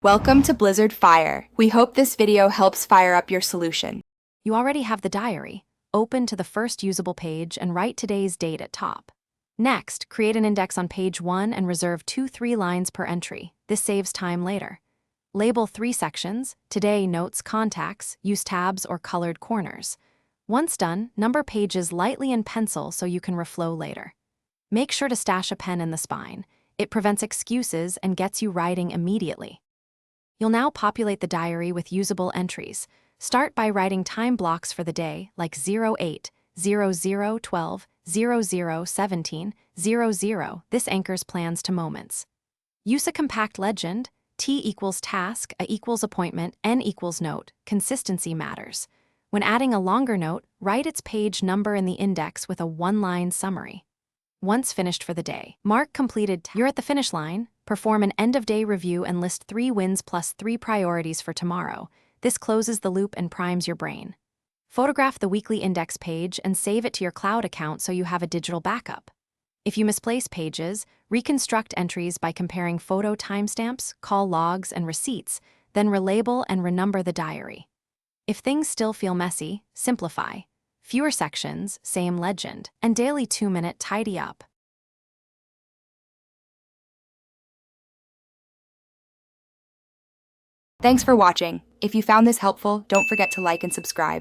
Welcome to Blizzard Fire. We hope this video helps fire up your solution. You already have the diary. Open to the first usable page and write today's date at top. Next, create an index on page 1 and reserve 2-3 lines per entry. This saves time later. Label 3 sections: today, notes, contacts, use tabs or colored corners. Once done, number pages lightly in pencil so you can reflow later. Make sure to stash a pen in the spine. It prevents excuses and gets you writing immediately. You'll now populate the diary with usable entries. Start by writing time blocks for the day, like 08, 0012, 0017, 00. This anchors plans to moments. Use a compact legend: T equals task, A equals appointment, N equals note. Consistency matters. When adding a longer note, write its page number in the index with a one-line summary. Once finished for the day, mark completed. You're at the finish line. Perform an end-of-day review and list 3 wins plus 3 priorities for tomorrow. This closes the loop and primes your brain. Photograph the weekly index page and save it to your cloud account so you have a digital backup. If you misplace pages, reconstruct entries by comparing photo timestamps, call logs, and receipts, then relabel and renumber the diary. If things still feel messy, simplify. Fewer sections, same legend, and daily 2-minute tidy up. Thanks for watching. If you found this helpful, don't forget to like and subscribe.